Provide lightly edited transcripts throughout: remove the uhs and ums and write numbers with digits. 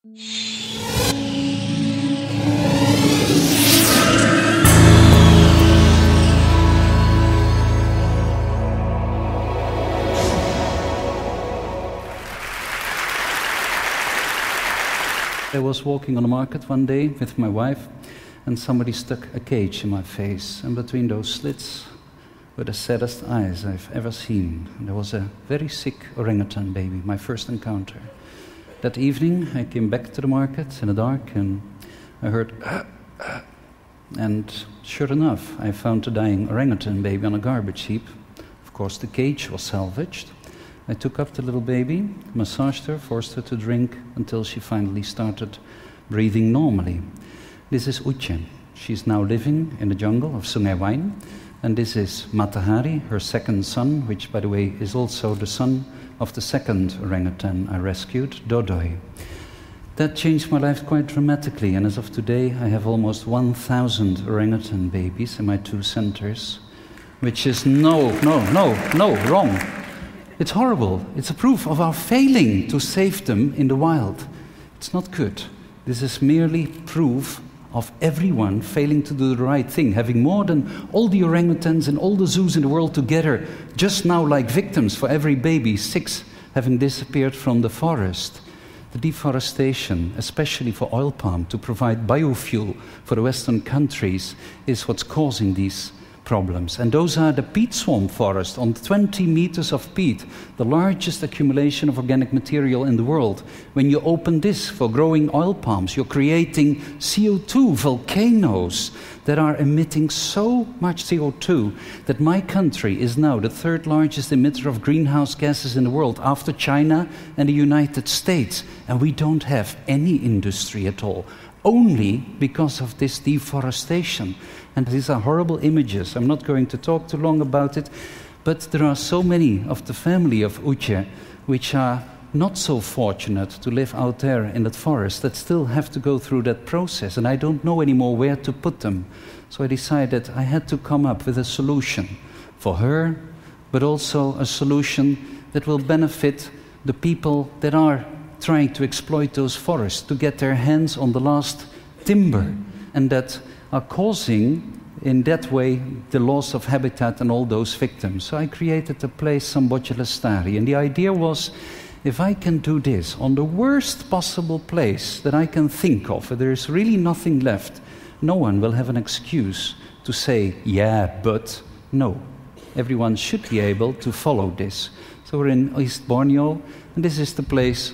I was walking on the market one day with my wife, and somebody stuck a cage in my face, and between those slits were the saddest eyes I've ever seen. And there was a very sick orangutan baby, my first encounter. That evening, I came back to the market in the dark, and I heard and sure enough, I found a dying orangutan baby on a garbage heap. Of course, the cage was salvaged. I took up the little baby, massaged her, forced her to drink until she finally started breathing normally. This is Uche. She's now living in the jungle of Sungai Wain. And this is Matahari, her second son, which, by the way, is also the son of the second orangutan I rescued, Dodoi. That changed my life quite dramatically, and as of today, I have almost 1,000 orangutan babies in my 2 centers, which is wrong. It's horrible. It's a proof of our failing to save them in the wild. It's not good. This is merely proof of everyone failing to do the right thing, having more than all the orangutans in all the zoos in the world together, just now like victims for every baby, 6 having disappeared from the forest. The deforestation, especially for oil palm, to provide biofuel for the Western countries, is what's causing these problems. And those are the peat swamp forest on 20 meters of peat, the largest accumulation of organic material in the world. When you open this for growing oil palms, you're creating CO2 volcanoes that are emitting so much CO2 that my country is now the 3rd largest emitter of greenhouse gases in the world after China and the United States. And we don't have any industry at all, only because of this deforestation. And these are horrible images. I'm not going to talk too long about it, but there are so many of the family of Uche which are not so fortunate to live out there in that forest that still have to go through that process, and I don't know anymore where to put them. So I decided I had to come up with a solution for her, but also a solution that will benefit the people that are trying to exploit those forests to get their hands on the last timber, and that are causing, in that way, the loss of habitat and all those victims. So I created a place, Sambocelestari, and the idea was, if I can do this on the worst possible place that I can think of, where there is really nothing left, no one will have an excuse to say, yeah, but no. Everyone should be able to follow this. So we're in East Borneo, and this is the place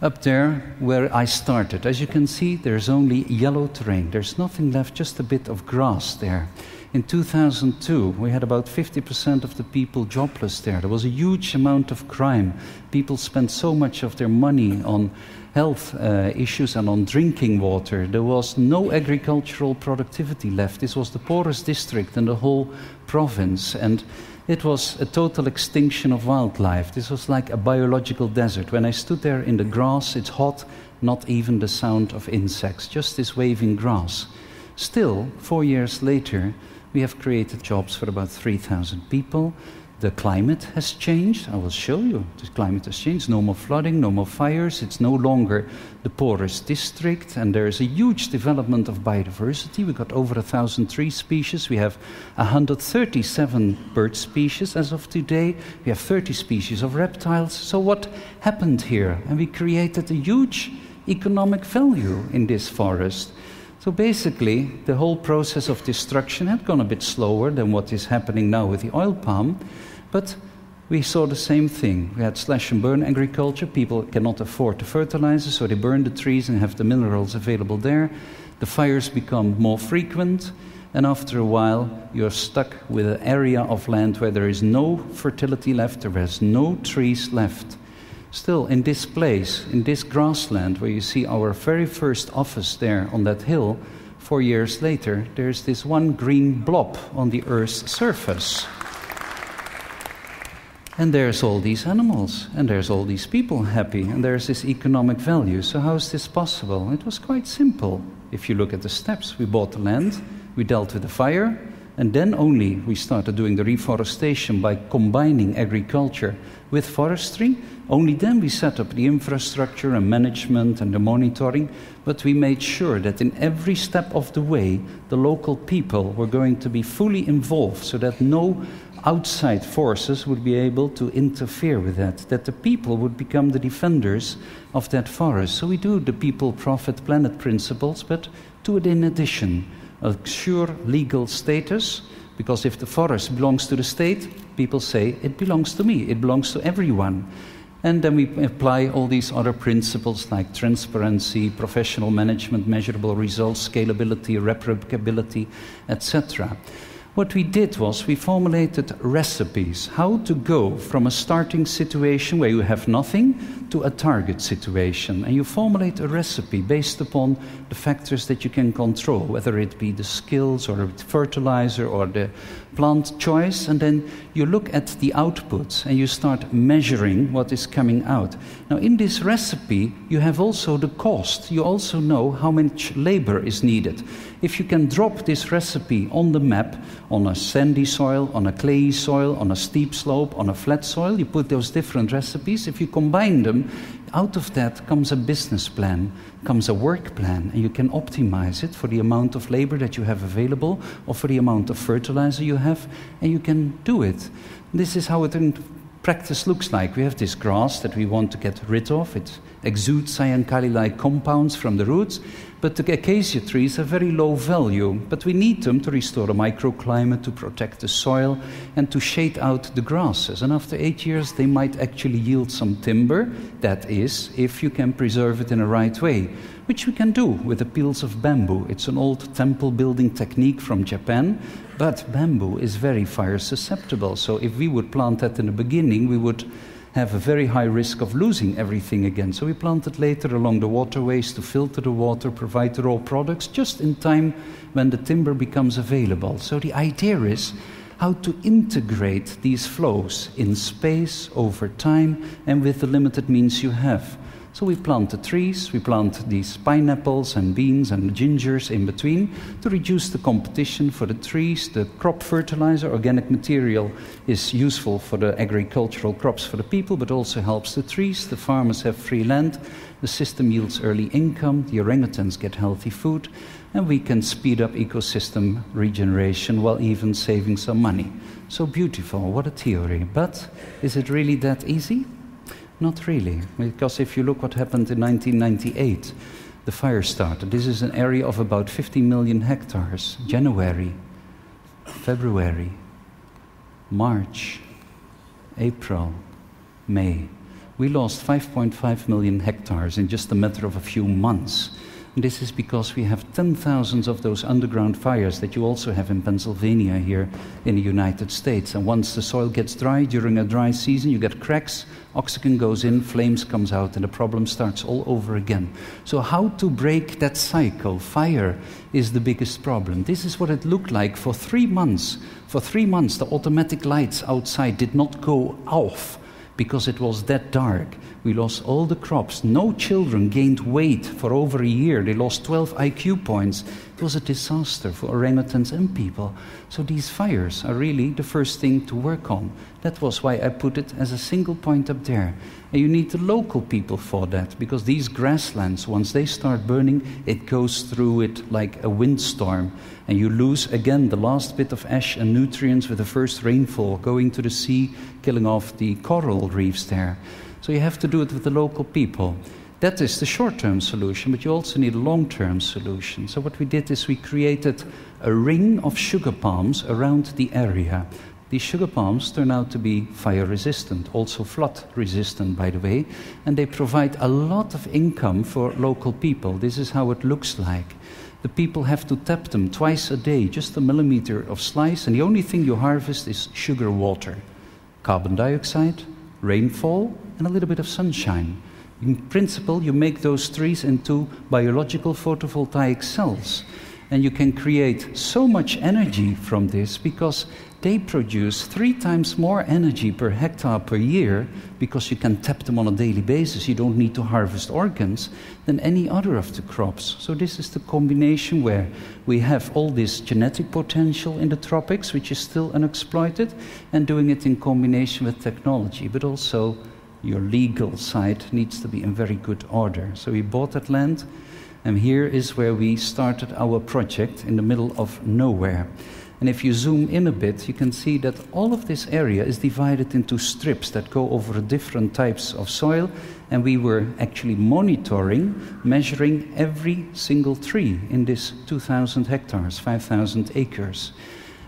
up there where I started. As you can see, there's only yellow terrain. There's nothing left, just a bit of grass there. In 2002, we had about 50% of the people jobless there. There was a huge amount of crime. People spent so much of their money on health issues and on drinking water. There was no agricultural productivity left. This was the poorest district in the whole province, and it was a total extinction of wildlife. This was like a biological desert. When I stood there in the grass, it's hot, not even the sound of insects, just this waving grass. Still, 4 years later, we have created jobs for about 3,000 people. The climate has changed. I will show you. The climate has changed. No more flooding, no more fires. It's no longer the poorest district, and there is a huge development of biodiversity. We got over 1,000 tree species. We have 137 bird species as of today. We have 30 species of reptiles. So what happened here? And we created a huge economic value in this forest. So basically, the whole process of destruction had gone a bit slower than what is happening now with the oil palm, but we saw the same thing. We had slash and burn agriculture. People cannot afford the fertilizer, so they burn the trees and have the minerals available there. The fires become more frequent, and after a while, you're stuck with an area of land where there is no fertility left, there is no trees left. Still, in this place, in this grassland, where you see our very first office there on that hill, 4 years later, there's this one green blob on the Earth's surface. And there's all these animals, and there's all these people happy, and there's this economic value. So how is this possible? It was quite simple. If you look at the steps, we bought the land, we dealt with the fire, And then only we started doing the reforestation by combining agriculture with forestry. Only then we set up the infrastructure and management and the monitoring, but we made sure that in every step of the way, the local people were going to be fully involved so that no outside forces would be able to interfere with that the people would become the defenders of that forest. So we do the people, profit, planet principles, but do it in addition. A sure legal status, because if the forest belongs to the state, people say, it belongs to me, it belongs to everyone. And then we apply all these other principles like transparency, professional management, measurable results, scalability, replicability, etc. What we did was we formulated recipes, how to go from a starting situation where you have nothing to a target situation. And you formulate a recipe based upon the factors that you can control, whether it be the skills or the fertilizer or the plant choice, and then you look at the outputs and you start measuring what is coming out. Now in this recipe you have also the cost. You also know how much labor is needed. If you can drop this recipe on the map, on a sandy soil, on a clayey soil, on a steep slope, on a flat soil, you put those different recipes. If you combine them, out of that comes a business plan, comes a work plan, and you can optimize it for the amount of labor that you have available or for the amount of fertilizer you have, and you can do it. This is how it in practice looks like. We have this grass that we want to get rid of. It exudes cyankali-like compounds from the roots, but the acacia trees are very low value, but we need them to restore a microclimate, to protect the soil, and to shade out the grasses. And after 8 years, they might actually yield some timber. That is, if you can preserve it in a right way, which we can do with the peels of bamboo. It's an old temple building technique from Japan, but bamboo is very fire susceptible. So if we would plant that in the beginning, we would have a very high risk of losing everything again. So we plant it later along the waterways to filter the water, provide the raw products, just in time when the timber becomes available. So the idea is how to integrate these flows in space, over time, and with the limited means you have. So we plant the trees, we plant these pineapples and beans and gingers in between to reduce the competition for the trees. The crop fertilizer, organic material, is useful for the agricultural crops for the people, but also helps the trees. The farmers have free land, the system yields early income, the orangutans get healthy food, and we can speed up ecosystem regeneration while even saving some money. So beautiful, what a theory. But is it really that easy? Not really, because if you look what happened in 1998, the fire started. This is an area of about 50 million hectares. January, February, March, April, May. We lost 5.5 million hectares in just a matter of a few months. And this is because we have 10,000 of those underground fires that you also have in Pennsylvania here in the United States. And once the soil gets dry, during a dry season, you get cracks, oxygen goes in, flames comes out, and the problem starts all over again. So how to break that cycle? Fire is the biggest problem. This is what it looked like for 3 months. For 3 months, the automatic lights outside did not go off because it was that dark. We lost all the crops. No children gained weight for over a year. They lost 12 IQ points. It was a disaster for orangutans and people. So these fires are really the first thing to work on. That was why I put it as a single point up there. And you need the local people for that, because these grasslands, once they start burning, it goes through it like a windstorm. And you lose, again, the last bit of ash and nutrients with the first rainfall going to the sea, killing off the coral reefs there. So you have to do it with the local people. That is the short-term solution, but you also need a long-term solution. So what we did is we created a ring of sugar palms around the area. These sugar palms turn out to be fire-resistant, also flood-resistant, by the way, and they provide a lot of income for local people. This is how it looks like. The people have to tap them twice a day, just a millimeter of slice, and the only thing you harvest is sugar water, carbon dioxide, rainfall, and a little bit of sunshine. In principle, you make those trees into biological photovoltaic cells. And you can create so much energy from this because they produce 3 times more energy per hectare per year, because you can tap them on a daily basis. You don't need to harvest organs than any other of the crops. So this is the combination where we have all this genetic potential in the tropics, which is still unexploited, and doing it in combination with technology. But also your legal side needs to be in very good order. So we bought that land, and here is where we started our project in the middle of nowhere. And if you zoom in a bit, you can see that all of this area is divided into strips that go over different types of soil, and we were actually monitoring, measuring every single tree in this 2,000 hectares, 5,000 acres.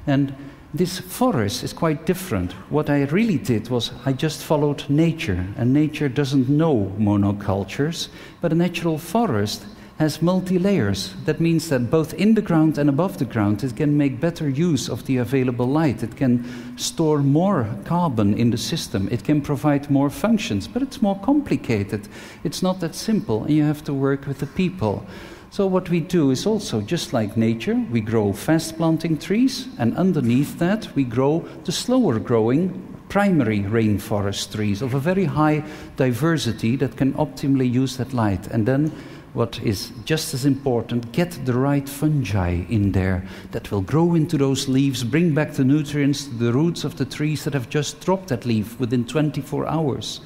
And this forest is quite different. What I really did was I just followed nature, and nature doesn't know monocultures, but a natural forest has multi-layers. That means that both in the ground and above the ground it can make better use of the available light. It can store more carbon in the system. It can provide more functions, but it's more complicated. It's not that simple, and you have to work with the people. So what we do is also, just like nature, we grow fast-planting trees, and underneath that we grow the slower-growing primary rainforest trees of a very high diversity that can optimally use that light. And then what is just as important, get the right fungi in there that will grow into those leaves, bring back the nutrients to the roots of the trees that have just dropped that leaf within 24 hours.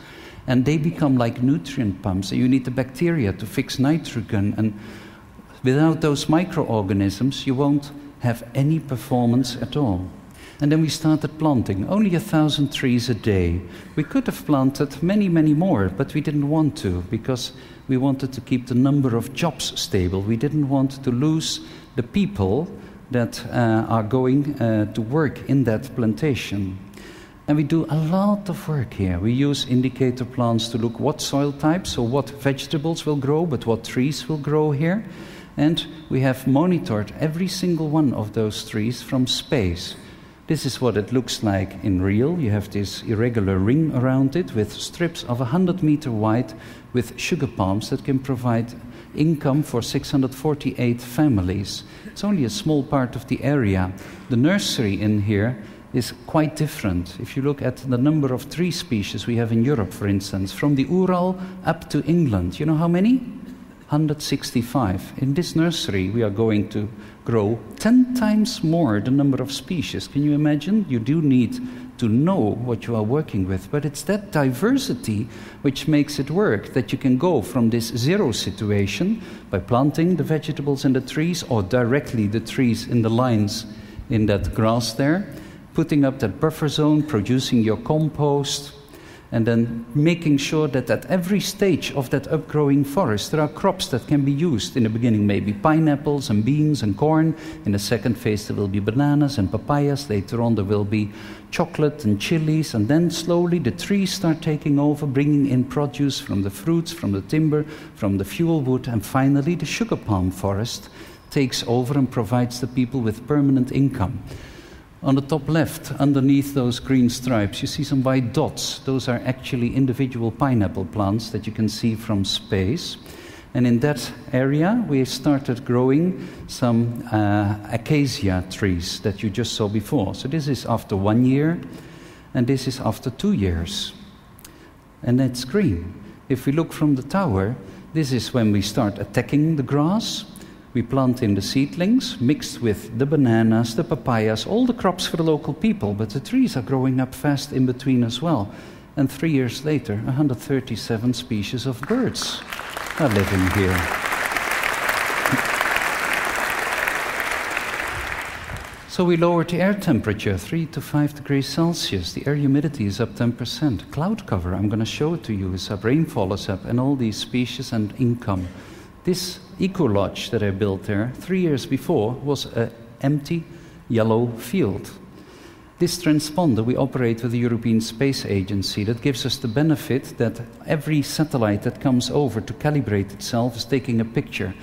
And they become like nutrient pumps. And you need the bacteria to fix nitrogen. And without those microorganisms, you won't have any performance at all. And then we started planting, only 1,000 trees a day. We could have planted many, many more, but we didn't want to, because we wanted to keep the number of jobs stable. We didn't want to lose the people that are going to work in that plantation. And we do a lot of work here. We use indicator plants to look what soil types, so what vegetables will grow, but what trees will grow here. And we have monitored every single one of those trees from space. This is what it looks like in real. You have this irregular ring around it with strips of 100 meters wide with sugar palms that can provide income for 648 families. It's only a small part of the area. The nursery in here is quite different. If you look at the number of tree species we have in Europe, for instance, from the Ural up to England, you know how many? 165. In this nursery we are going to grow 10 times more the number of species. Can you imagine? You do need to know what you are working with, but it's that diversity which makes it work, that you can go from this zero situation by planting the vegetables and the trees, or directly the trees in the lines in that grass there, putting up that buffer zone, producing your compost, and then making sure that at every stage of that upgrowing forest there are crops that can be used. In the beginning maybe pineapples and beans and corn. In the second phase there will be bananas and papayas. Later on there will be chocolate and chilies, and then slowly the trees start taking over, bringing in produce from the fruits, from the timber, from the fuel wood, and finally the sugar palm forest takes over and provides the people with permanent income. On the top left, underneath those green stripes, you see some white dots. Those are actually individual pineapple plants that you can see from space. And in that area, we started growing some acacia trees that you just saw before. So this is after 1 year, and this is after 2 years. And it's green. If we look from the tower, this is when we start attacking the grass. We plant in the seedlings, mixed with the bananas, the papayas, all the crops for the local people, but the trees are growing up fast in between as well. And 3 years later, 137 species of birds are living here. So we lowered the air temperature 3 to 5 degrees Celsius. The air humidity is up 10%. Cloud cover, I'm going to show it to you, is up, rainfall is up, and all these species and income. This eco-lodge that I built there 3 years before was an empty yellow field. This transponder we operate with the European Space Agency. That gives us the benefit that every satellite that comes over to calibrate itself is taking a picture.